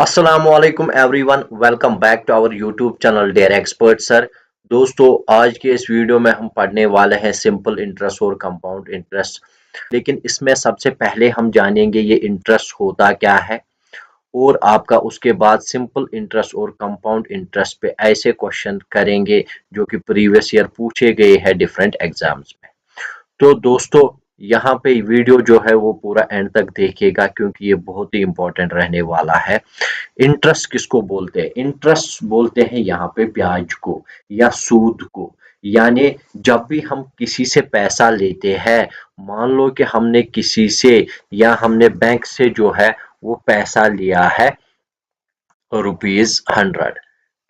अस्सलामुअलैकुम everyone, welcome back to our YouTube channel dare expert sir. दोस्तों, आज के इस वीडियो में हम पढ़ने वाले हैं सिंपल इंटरेस्ट और कंपाउंड इंटरेस्ट। लेकिन इसमें सबसे पहले हम जानेंगे ये इंटरेस्ट होता क्या है, और आपका उसके बाद सिंपल इंटरेस्ट और कंपाउंड इंटरेस्ट पे ऐसे क्वेश्चन करेंगे जो कि प्रीवियस ईयर पूछे गए हैं डिफरेंट एग्जाम्स में। तो दोस्तों, यहाँ पे वीडियो जो है वो पूरा एंड तक देखिएगा क्योंकि ये बहुत ही इंपॉर्टेंट रहने वाला है। इंटरेस्ट किसको बोलते हैं? इंटरेस्ट बोलते हैं यहाँ पे ब्याज को या सूद को। यानी जब भी हम किसी से पैसा लेते हैं, मान लो कि हमने किसी से या हमने बैंक से जो है वो पैसा लिया है ₹100।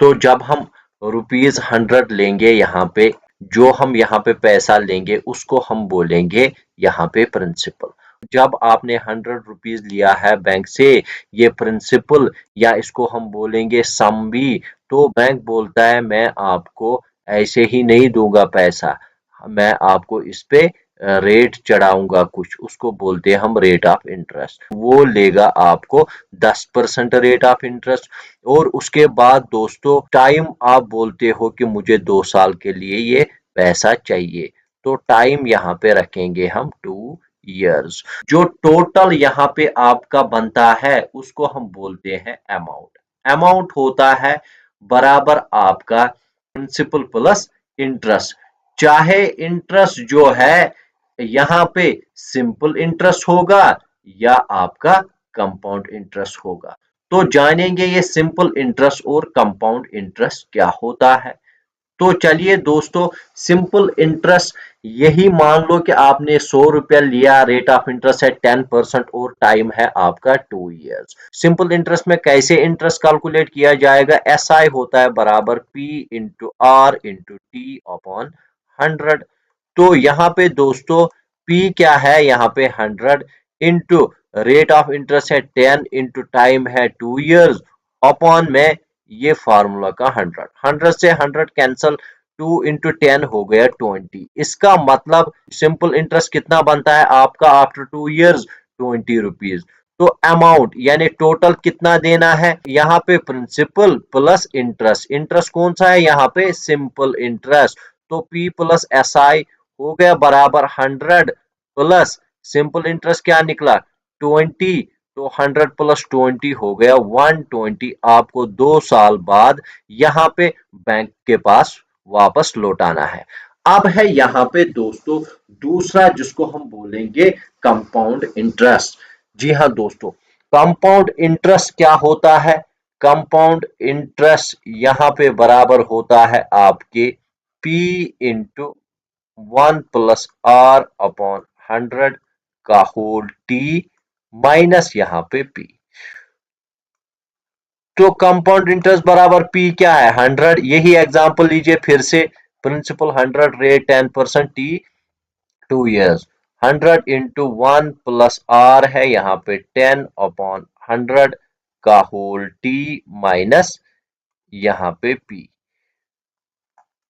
तो जब हम ₹100 लेंगे, यहाँ पे जो हम यहाँ पे पैसा लेंगे उसको हम बोलेंगे यहाँ पे प्रिंसिपल। जब आपने ₹100 लिया है बैंक से, ये प्रिंसिपल या इसको हम बोलेंगे सम भी। तो बैंक बोलता है मैं आपको ऐसे ही नहीं दूंगा पैसा, मैं आपको इस पे रेट चढ़ाऊंगा कुछ, उसको बोलते हैं हम रेट ऑफ इंटरेस्ट। वो लेगा आपको 10% रेट ऑफ इंटरेस्ट। और उसके बाद दोस्तों, टाइम आप बोलते हो कि मुझे 2 साल के लिए ये पैसा चाहिए, तो टाइम यहाँ पे रखेंगे हम 2 years। जो टोटल यहाँ पे आपका बनता है उसको हम बोलते हैं अमाउंट। अमाउंट होता है बराबर आपका प्रिंसिपल प्लस इंटरेस्ट। चाहे इंटरेस्ट जो है यहाँ पे सिंपल इंटरेस्ट होगा या आपका कंपाउंड इंटरेस्ट होगा। तो जानेंगे ये सिंपल इंटरेस्ट और कंपाउंड इंटरेस्ट क्या होता है। तो चलिए दोस्तों, सिंपल इंटरेस्ट यही मान लो कि आपने ₹100 लिया, रेट ऑफ इंटरेस्ट है 10% और टाइम है आपका 2 years। सिंपल इंटरेस्ट में कैसे इंटरेस्ट कैलकुलेट किया जाएगा? SI होता है बराबर P into R into T upon 100। तो यहाँ पे दोस्तों P क्या है? यहाँ पे 100 इंटू रेट ऑफ इंटरेस्ट है 10 इंटू टाइम है 2 years अपॉन में ये फार्मूला का 100 से 100 कैंसल, 2 इंटू 10 हो गया 20। इसका मतलब सिंपल इंटरेस्ट कितना बनता है आपका आफ्टर 2 years? ₹20। तो अमाउंट यानी टोटल कितना देना है? यहाँ पे प्रिंसिपल प्लस इंटरेस्ट। इंटरेस्ट कौन सा है? यहाँ पे सिंपल इंटरेस्ट। तो P प्लस SI हो गया बराबर 100 प्लस सिंपल इंटरेस्ट क्या निकला? 20। तो 100 प्लस 20 हो गया 120। आपको 2 साल बाद यहाँ पे बैंक के पास वापस लौटाना है। अब है यहाँ पे दोस्तों दूसरा जिसको हम बोलेंगे कंपाउंड इंटरेस्ट। जी हाँ दोस्तों, कंपाउंड इंटरेस्ट क्या होता है? कंपाउंड इंटरेस्ट यहाँ पे बराबर होता है आपके P into 1 plus R upon 100 का होल T माइनस यहाँ पे P। तो कंपाउंड इंटरेस्ट बराबर P क्या है? 100। यही एग्जांपल लीजिए फिर से। Principal 100, rate 10%, T 2 years। 100 into 1 plus R है यहाँ पे 10 अपॉन 100 का होल T माइनस यहाँ पे P।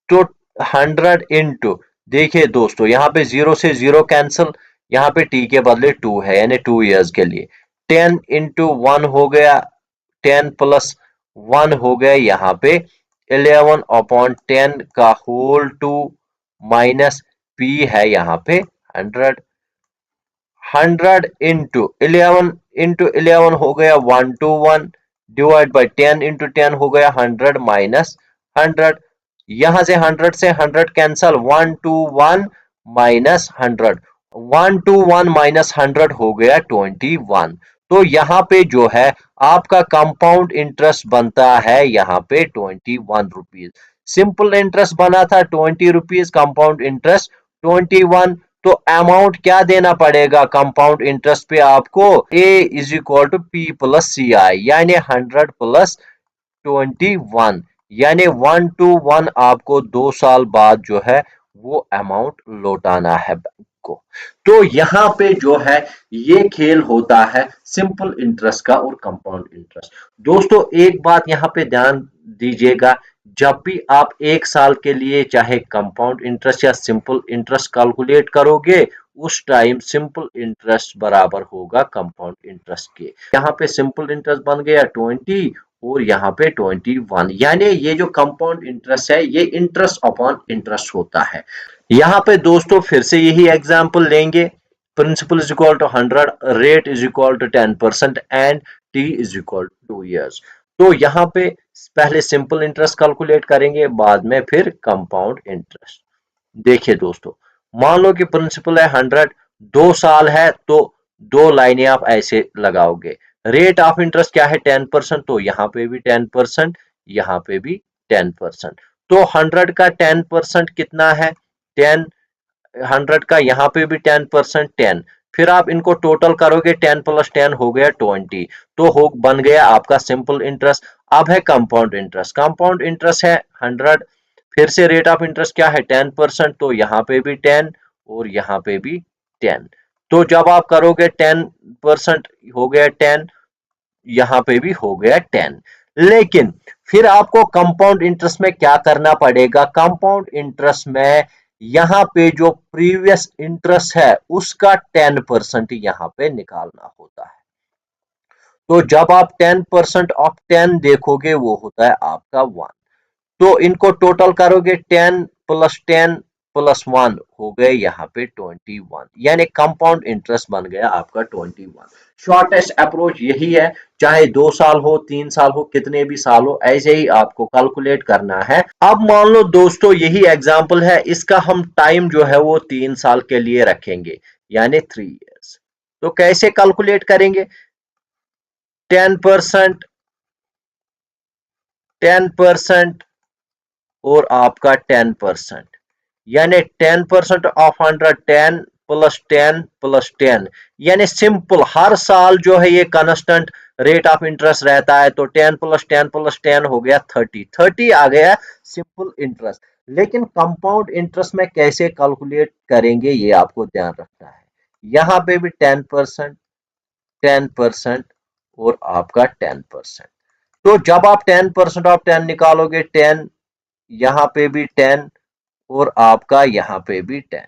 तो 100 इंटू, देखिए दोस्तों यहाँ पे 0 से 0 कैंसिल, यहाँ पे T के बदले 2 है यानी 2 years के लिए। 10 इंटू 1 हो गया 10 प्लस 1 हो गया यहाँ पे 11 अपॉन 10 का होल 2 माइनस P है यहाँ पे 100। 100 इंटू 11 हो गया 121 डिवाइड बाय 10 इंटू 10 हो गया 100 माइनस 100। यहां से 100 से 100 कैंसल, 121 माइनस 100, 121 माइनस 100 हो गया 21। तो यहाँ पे जो है आपका कंपाउंड इंटरेस्ट बनता है यहाँ पे ₹21। सिंपल इंटरेस्ट बना था ₹20, कंपाउंड इंटरेस्ट 21। तो अमाउंट क्या देना पड़ेगा कंपाउंड इंटरेस्ट पे आपको? A is equal to P plus CI यानी 100 प्लस 21 यानी 121 आपको 2 साल बाद जो है वो अमाउंट लौटाना है बैंक को। तो यहाँ पे जो है ये खेल होता है सिंपल इंटरेस्ट का और कंपाउंड इंटरेस्ट। दोस्तों एक बात यहाँ पे ध्यान दीजिएगा, जब भी आप 1 साल के लिए चाहे कंपाउंड इंटरेस्ट या सिंपल इंटरेस्ट कैलकुलेट करोगे, उस टाइम सिंपल इंटरेस्ट बराबर होगा कंपाउंड इंटरेस्ट के। यहाँ पे सिंपल इंटरेस्ट बन गया 20 और यहाँ पे 21, यानी ये जो कंपाउंड इंटरेस्ट है ये इंटरेस्ट अपॉन इंटरेस्ट होता है। यहाँ पे दोस्तों फिर से यही एग्जांपल लेंगे, principal is equal to 100, rate is equal to 10% and T is equal to 2 years। तो यहाँ पे पहले सिंपल इंटरेस्ट कैलकुलेट करेंगे, बाद में फिर कंपाउंड इंटरेस्ट। देखिए दोस्तों, मान लो कि प्रिंसिपल है 100, 2 साल है, तो 2 लाइनें आप ऐसे लगाओगे। रेट ऑफ इंटरेस्ट क्या है 10%, तो यहाँ पे भी 10%, यहाँ पे भी 10%। तो 100 का 10% कितना है 10, 100 का यहाँ पे भी 10%, 10। फिर आप इनको टोटल करोगे 10 + 10 हो गया 20, तो हो बन गया आपका सिंपल इंटरेस्ट। अब है कंपाउंड इंटरेस्ट, कंपाउंड इंटरेस्ट है 100, फिर से रेट ऑफ इंटरेस्ट क्या है 10%, तो यहाँ पे भी 10 और यहाँ पे भी 10। तो जब आप करोगे 10% हो गया 10, यहाँ पे भी हो गया 10। लेकिन फिर आपको कंपाउंड इंटरेस्ट में क्या करना पड़ेगा, कंपाउंड इंटरेस्ट में यहाँ पे जो प्रीवियस इंटरेस्ट है उसका 10% यहाँ पे निकालना होता है। तो जब आप 10% ऑफ 10 देखोगे वो होता है आपका 1। तो इनको टोटल करोगे 10 + 10 + 1 हो गए यहाँ पे 21, यानी कंपाउंड इंटरेस्ट बन गया आपका 21। शॉर्टेस्ट अप्रोच यही है, चाहे 2 साल हो 3 साल हो कितने भी साल हो, ऐसे ही आपको कैलकुलेट करना है। अब मान लो दोस्तों यही एग्जांपल है, इसका हम टाइम जो है वो 3 साल के लिए रखेंगे, यानी 3 years। तो कैसे कैलकुलेट करेंगे, 10%, 10% और आपका 10%, यानी 10% ऑफ 100, 10 + 10 + 10, यानी सिंपल हर साल जो है ये कांस्टेंट रेट ऑफ इंटरेस्ट रहता है। तो 10 + 10 + 10 हो गया 30, 30 आ गया सिंपल इंटरेस्ट। लेकिन कंपाउंड इंटरेस्ट में कैसे कैलकुलेट करेंगे ये आपको ध्यान रखना है। यहाँ पे भी 10%, 10% और आपका 10%। तो जब आप 10% ऑफ 10 निकालोगे 10, यहाँ पे भी 10 और आपका यहाँ पे भी 10।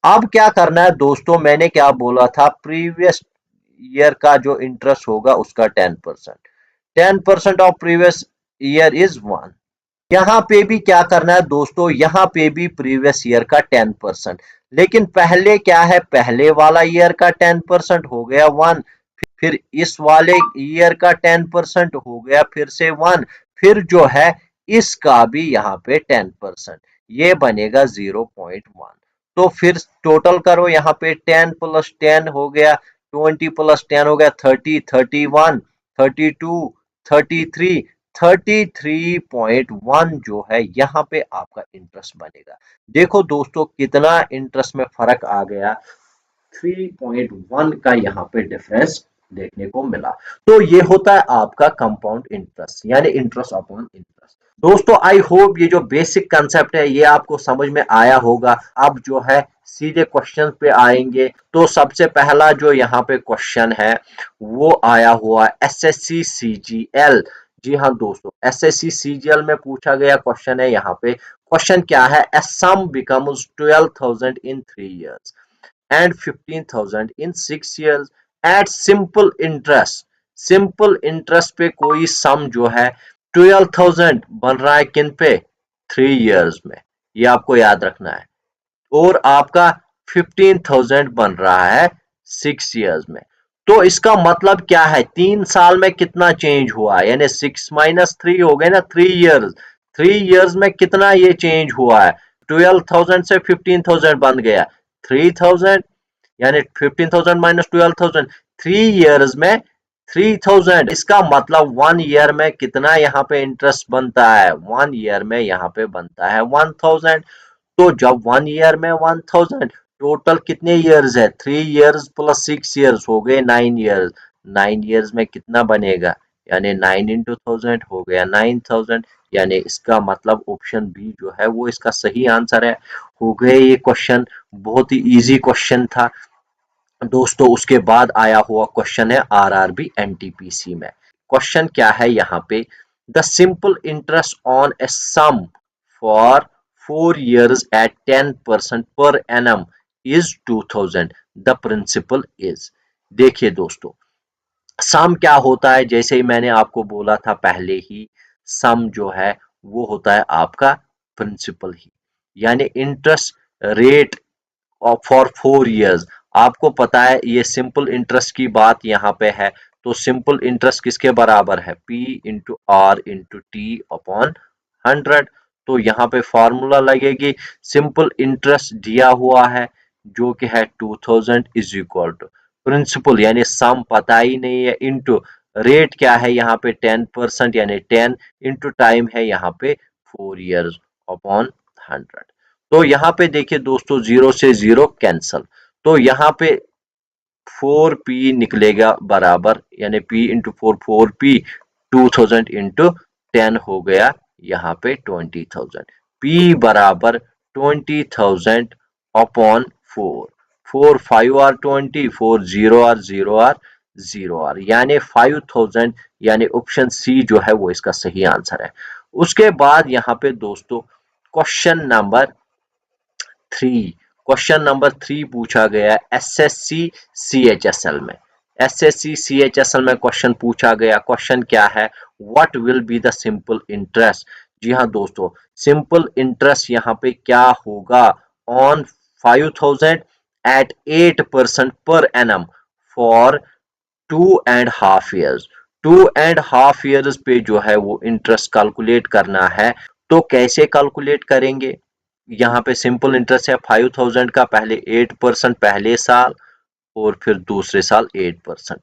अब क्या करना है दोस्तों, मैंने क्या बोला था, प्रीवियस ईयर का जो इंटरेस्ट होगा उसका 10%, 10% ऑफ प्रीवियस ईयर इज 1। यहाँ पे भी क्या करना है दोस्तों, यहाँ पे भी प्रीवियस ईयर का 10%, लेकिन पहले क्या है, पहले वाला ईयर का 10% हो गया 1, फिर इस वाले ईयर का 10% हो गया फिर से 1, फिर जो है इसका भी यहाँ पे 10%, ये बनेगा 0.1। तो फिर टोटल करो, यहाँ पे 10 + 10 हो गया 20 + 10 हो गया 30, 31, 32, 33, 33.1 जो है यहाँ पे आपका इंटरेस्ट बनेगा। देखो दोस्तों कितना इंटरेस्ट में फर्क आ गया, 3.1 का यहाँ पे डिफरेंस देखने को मिला। तो ये होता है आपका कंपाउंड इंटरेस्ट, यानी इंटरेस्ट अपॉन इंटरेस्ट। दोस्तों आई होप ये जो बेसिक कंसेप्ट है ये आपको समझ में आया होगा। अब जो है सीधे क्वेश्चन पे आएंगे। तो सबसे पहला जो यहाँ पे क्वेश्चन है वो आया हुआ एसएससी सीजीएल। जी हाँ दोस्तों, एसएससी सीजीएल में पूछा गया क्वेश्चन है। यहाँ पे क्वेश्चन क्या है, a sum becomes 12,000 in 3 years and 15,000 in 6 years at simple interest। Simple interest पे कोई सम जो है 12,000 बन रहा है किन पे, 3 years में, ये आपको याद रखना है। और आपका 15,000 बन रहा है 6 years में। तो इसका मतलब क्या है, 3 साल में कितना चेंज हुआ, यानी 6 - 3 हो गए ना 3 years। 3 years में कितना ये चेंज हुआ है, 12,000 से 15,000 बन गया 3,000, यानी 15,000 - 12,000, 3 years में 3,000। इसका मतलब 1 year में कितना यहाँ पे इंटरेस्ट बनता है, 1 year में यहाँ पे बनता है 1,000। तो जब 1 year में 1,000, टोटल कितने years है, 3 years + 6 years हो गए 9 years। 9 years में कितना बनेगा, यानी 9 × 1000 हो गया 9,000। यानी इसका मतलब ऑप्शन बी जो है वो इसका सही आंसर है। हो गए ये क्वेश्चन, बहुत ही इजी क्वेश्चन था दोस्तों। उसके बाद आया हुआ क्वेश्चन है आरआरबी एनटीपीसी में। क्वेश्चन क्या है यहाँ पे, the simple interest on a sum for 4 years at 10% per annum is 2000, the principal is। देखिए दोस्तों, सम क्या होता है, जैसे ही मैंने आपको बोला था पहले ही, सम जो है वो होता है आपका प्रिंसिपल ही, यानी इंटरेस्ट रेट फॉर 4 इयर्स। आपको पता है ये सिंपल इंटरेस्ट की बात यहाँ पे है, तो सिंपल इंटरेस्ट किसके बराबर है, P into R into T upon 100। तो यहाँ पे फॉर्मूला लगेगी, सिंपल इंटरेस्ट दिया हुआ है जो कि है 2000 इज इक्वल टू प्रिंसिपल यानी सम पता ही नहीं है, इंटू रेट क्या है यहाँ पे 10% यानी 10 इंटू टाइम है यहाँ पे 4 इयर्स अपॉन 100। तो यहाँ पे देखिए दोस्तों, जीरो से जीरो कैंसल, तो यहाँ पे 4p निकलेगा बराबर, यानी p इंटू 4p 2000 इंटू 10 हो गया यहाँ पे 20,000। p बराबर 20,000 upon 4, 4 5 R 20, 4 0 R 0 R 0 R, यानी 5,000, यानी ऑप्शन सी जो है वो इसका सही आंसर है। उसके बाद यहाँ पे दोस्तों क्वेश्चन नंबर 3, क्वेश्चन नंबर 3 पूछा गया एसएससी सीएचएसएल में। एसएससी सीएचएसएल में क्वेश्चन पूछा गया, क्वेश्चन क्या है, what will be the simple interest. जी हाँ दोस्तों, सिंपल इंटरेस्ट यहाँ पे क्या होगा on 5,000 eight 8% per annum for 2.5 years. 2.5 years पे जो है वो इंटरेस्ट कैलकुलेट करना है, तो कैसे कैलकुलेट करेंगे। यहाँ पे सिंपल इंटरेस्ट है 5,000 का, पहले 8% पहले साल और फिर दूसरे साल 8%।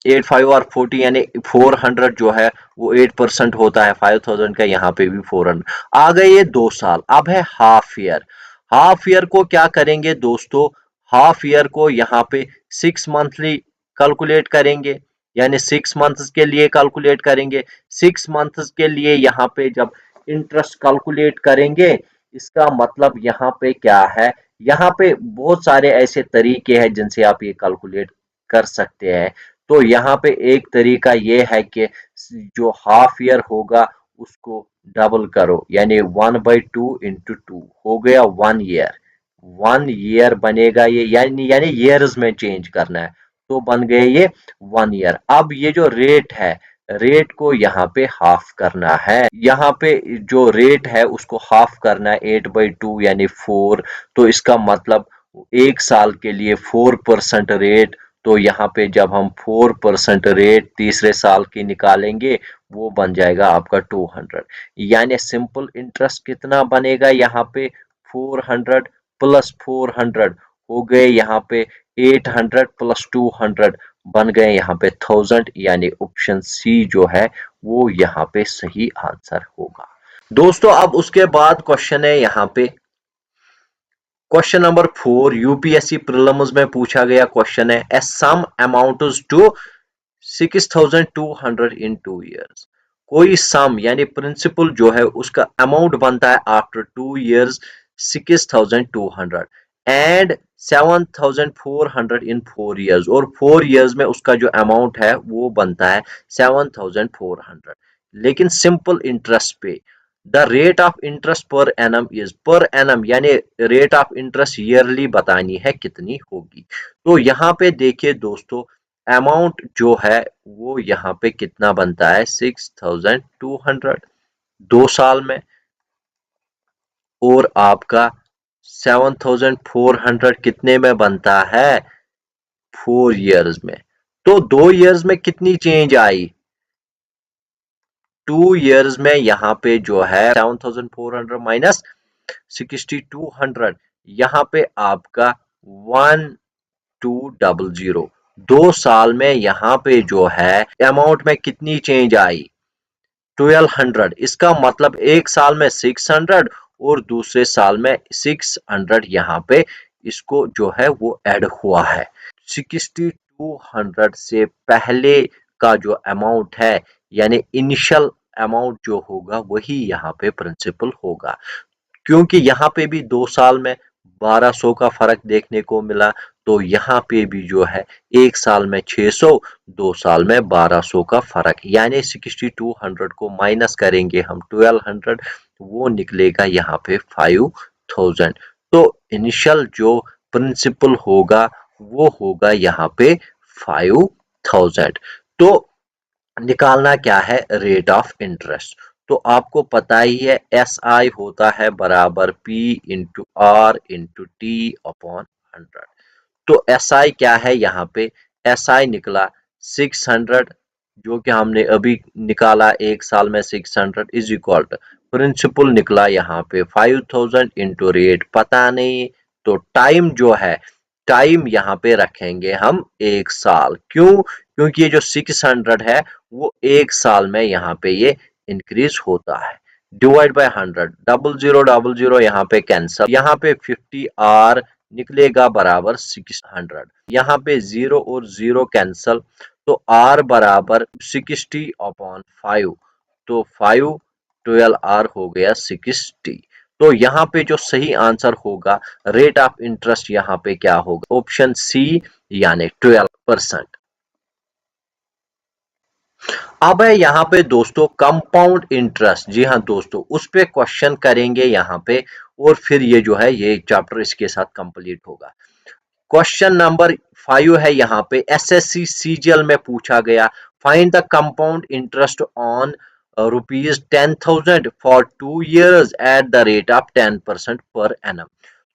8 5 और 40 यानी 400 जो है वो 8% होता है 5,000 का, यहाँ पे भी 400 आ गए। ये 2 साल, अब है हाफ ईयर। हाफ ईयर को क्या करेंगे दोस्तों, हाफ ईयर को यहाँ पे 6 मंथली कैलकुलेट करेंगे, यानी 6 मंथ्स के लिए कैलकुलेट करेंगे। 6 मंथ्स के लिए यहाँ पे जब इंटरेस्ट कैलकुलेट करेंगे, इसका मतलब यहाँ पे क्या है, यहाँ पे बहुत सारे ऐसे तरीके हैं जिनसे आप ये कैलकुलेट कर सकते हैं। तो यहाँ पे एक तरीका ये है कि जो हाफ ईयर होगा उसको डबल करो, यानी 1/2 इंटू 2 हो गया 1 ईयर। 1 ईयर बनेगा ये, यानी ईयर्स में चेंज करना है, तो बन गए ये 1 ईयर। अब ये जो रेट है, रेट को यहाँ पे हाफ करना है, यहाँ पे जो रेट है उसको हाफ करना है 8/2 यानी 4। तो इसका मतलब 1 साल के लिए 4% रेट, तो यहाँ पे जब हम 4% रेट तीसरे साल की निकालेंगे वो बन जाएगा आपका 200, यानी सिंपल इंटरेस्ट कितना बनेगा यहाँ पे 400 प्लस 400 हो गए यहाँ पे 800 प्लस 200 बन गए यहाँ पे 1000, यानी ऑप्शन सी जो है वो यहाँ पे सही आंसर होगा दोस्तों। अब उसके बाद क्वेश्चन है यहाँ पे क्वेश्चन नंबर 4, यूपीएससी प्रीलिम्स में पूछा गया क्वेश्चन है, ए सम अमाउंट्स टू 6,200 इन 2 इयर्स। कोई सम यानी प्रिंसिपल जो है उसका अमाउंट बनता है after 2 years 6,200 and 7,400 in 4 years, और 4 इयर्स में उसका जो अमाउंट है वो बनता है 7,400, लेकिन सिंपल इंटरेस्ट पे। The rate of interest per annum is, per annum यानी रेट ऑफ इंटरेस्ट ईयरली बतानी है कितनी होगी। तो यहाँ पे देखिए दोस्तों, अमाउंट जो है वो यहाँ पे कितना बनता है 6,200 2 साल में, और आपका 7,400 कितने में बनता है 4 इयर्स में। तो 2 इयर्स में कितनी चेंज आई, 2 इयर्स में यहाँ पे जो है 7,400 माइनस 6,200, यहाँ पे आपका 1,200। 2 साल में यहाँ पे जो है अमाउंट में कितनी चेंज आई 1200, इसका मतलब एक साल में 600 और दूसरे साल में 600, यहाँ पे इसको जो है वो ऐड हुआ है। 6,200 से पहले का जो अमाउंट है, यानी इनिशियल अमाउंट जो होगा वही यहाँ पे प्रिंसिपल होगा, क्योंकि यहाँ पे भी 2 साल में 1200 का फर्क देखने को मिला, तो यहाँ पे भी जो है एक साल में 600, 2 साल में 1200 का फर्क, यानी 6,200 को माइनस करेंगे हम 1200, वो निकलेगा यहाँ पे 5,000। तो इनिशियल जो प्रिंसिपल होगा वो होगा यहाँ पे 5000। तो निकालना क्या है, रेट ऑफ इंटरेस्ट। तो आपको पता ही है एस आई होता है बराबर P into R into T upon 100। तो एस आई क्या है यहाँ पे, एस आई निकला 600, जो कि हमने अभी निकाला एक साल में 600 इज इक्वल टू प्रिंसिपल निकला यहाँ पे 5000 इंटू रेट पता नहीं। तो टाइम जो है, टाइम यहाँ पे रखेंगे हम एक साल, क्यों, क्योंकि ये जो 600 है वो एक साल में यहाँ पे ये इंक्रीज होता है। डिवाइड बाय 100, डबल जीरो यहाँ पे कैंसल, यहाँ पे 50 आर निकलेगा बराबर 600, यहाँ पे 0 और 0 कैंसल, तो आर बराबर 60 अपॉन 5, तो 5 12 आर हो गया 60। तो यहाँ पे जो सही आंसर होगा रेट ऑफ इंटरेस्ट यहाँ पे क्या होगा, ऑप्शन सी यानी 12%। अब है यहाँ पे दोस्तों कंपाउंड इंटरेस्ट, जी हाँ दोस्तों उस पे क्वेश्चन करेंगे यहाँ पे, और फिर ये जो है ये चैप्टर इसके साथ कंप्लीट होगा। क्वेश्चन नंबर 5 है यहाँ पे, एसएससी सीजीएल में पूछा गया, find the compound interest on ₹10,000 for 2 years at the rate of 10% per annum.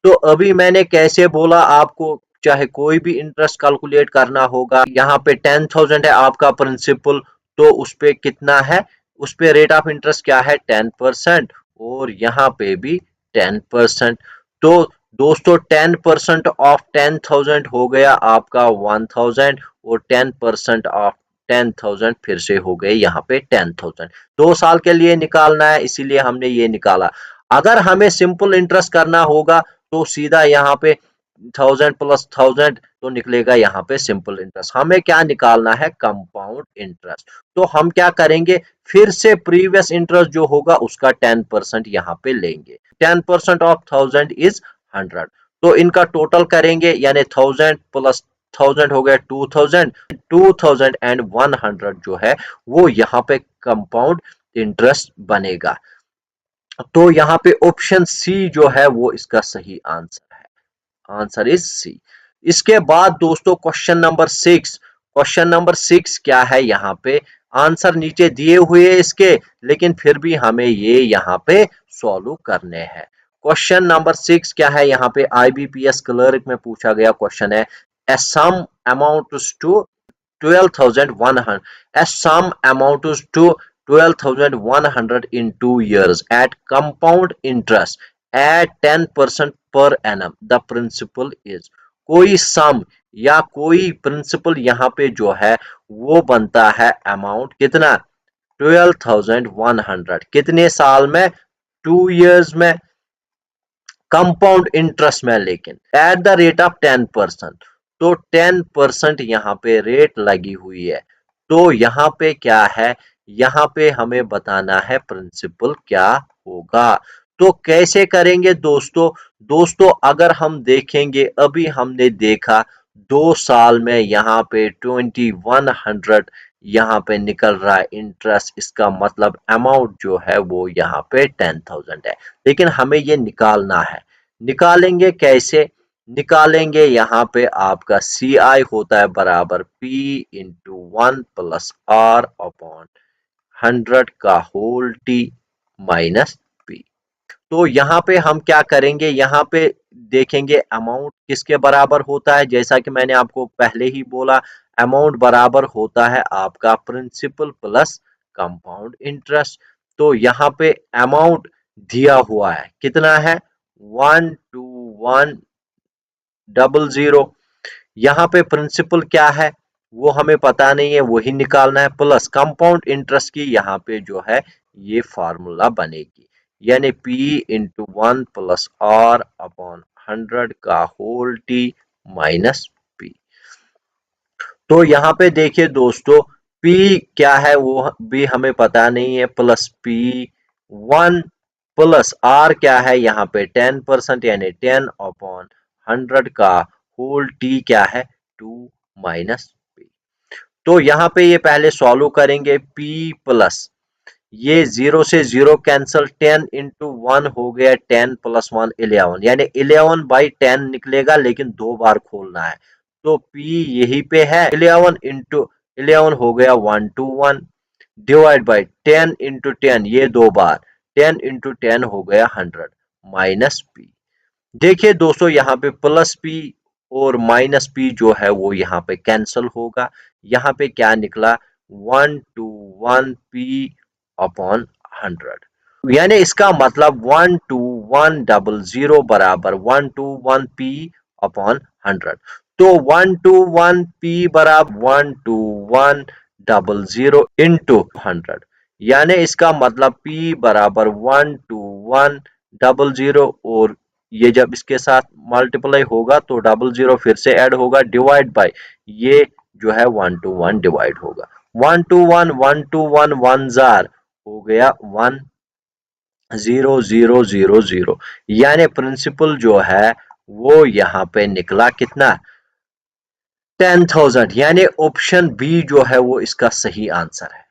तो अभी मैंने कैसे बोला आपको, चाहे कोई भी इंटरेस्ट कैलकुलेट करना होगा, यहाँ पे 10,000 है आपका प्रिंसिपल, तो उस पे कितना है, उस पे रेट ऑफ इंटरेस्ट क्या है 10%, और यहाँ पे भी 10%। तो दोस्तों 10% ऑफ 10,000 हो गया आपका 1000, और 10% ऑफ 10,000 फिर से हो गए यहाँ पे 10,000। 2 साल के लिए निकालना है इसीलिए हमने ये निकाला। अगर हमें सिंपल इंटरेस्ट करना होगा तो सीधा यहाँ पे 1000 प्लस 1000 तो निकलेगा यहाँ पे सिंपल इंटरेस्ट। हमें क्या निकालना है, कंपाउंड इंटरेस्ट। तो हम क्या करेंगे, फिर से प्रीवियस इंटरेस्ट जो होगा उसका 10% यहाँ पे लेंगे। 10% ऑफ 1000 इज 100, तो इनका टोटल करेंगे यानी 1000 प्लस 1000 हो गया 2000, 2000 एंड 100 जो है वो यहाँ पे कंपाउंड इंटरेस्ट बनेगा। तो यहाँ पे ऑप्शन सी जो है वो इसका सही आंसर है, आंसर इज सी। इसके बाद दोस्तों क्वेश्चन नंबर 6 क्या है, यहाँ पे आंसर नीचे दिए हुए इसके, लेकिन फिर भी हमें ये यहाँ पे सॉल्व करने हैं। क्वेश्चन नंबर 6 क्या है, यहाँ पे आईबीपीएस क्लर्क में पूछा गया क्वेश्चन है, a sum amounts to 12,100, a sum amounts to 12,100 in 2 years at compound interest at 10% per annum. The principal is, कोई सम या कोई प्रिंसिपल यहाँ पे जो है वो बनता है अमाउंट कितना 12,100, कितने साल में 2 years में, कंपाउंड इंटरेस्ट में, लेकिन एट द रेट ऑफ 10%। तो 10% यहाँ पे रेट लगी हुई है। तो यहाँ पे क्या है, यहाँ पे हमें बताना है प्रिंसिपल क्या होगा। तो कैसे करेंगे दोस्तों, अगर हम देखेंगे अभी हमने देखा 2 साल में यहाँ पे 2100 यहाँ पे निकल रहा है इंटरेस्ट, इसका मतलब अमाउंट जो है वो यहाँ पे 10,000 है, लेकिन हमें ये निकालना है। निकालेंगे कैसे, निकालेंगे यहाँ पे आपका सी आई होता है बराबर पी इंटू 1 + r अपॉन 100 का होल टी माइनस पी। तो यहाँ पे हम क्या करेंगे, यहाँ पे देखेंगे अमाउंट किसके बराबर होता है, जैसा कि मैंने आपको पहले ही बोला अमाउंट बराबर होता है आपका प्रिंसिपल प्लस कंपाउंड इंटरेस्ट। तो यहाँ पे अमाउंट दिया हुआ है कितना है 12100, यहाँ पे प्रिंसिपल क्या है वो हमें पता नहीं है, वही निकालना है, प्लस कंपाउंड इंटरेस्ट की यहाँ पे जो है ये फार्मूला बनेगी, यानी P इंटू 1 + r अपॉन 100 का होल टी माइनस पी। तो यहाँ पे देखिए दोस्तों P क्या है वो भी हमें पता नहीं है, प्लस P 1 प्लस R क्या है यहाँ पे 10% यानी 10 अपॉन 100 का होल टी क्या है 2 माइनस पी। तो यहाँ पे ये पहले सॉल्व करेंगे P प्लस ये 0 से 0 कैंसल, 10 इंटू 1 हो गया 10 प्लस 1 11, यानी 11/10 निकलेगा, लेकिन 2 बार खोलना है। तो P यही पे है, 11 इंटू 11 हो गया 121 डिवाइड बाई 10 इंटू 10, ये 2 बार, 10 इंटू 10 हो गया 100 माइनस P। देखिए दोस्तों यहाँ पे प्लस P और माइनस P जो है वो यहाँ पे कैंसल होगा। यहाँ पे क्या निकला, 121P अपॉन 100, यानी इसका मतलब 12100 बराबर 121P अपॉन 100। तो 121P बराबर 12100 इंटू 100, यानी इसका मतलब P बराबर 12100, और ये जब इसके साथ मल्टीप्लाई होगा तो 00 फिर से ऐड होगा, डिवाइड बाय ये जो है 1 to 1 डिवाइड होगा, 1 to 1 1 to 1 1 जार हो गया 10000, यानी प्रिंसिपल जो है वो यहाँ पे निकला कितना, 10,000, यानी ऑप्शन बी जो है वो इसका सही आंसर है।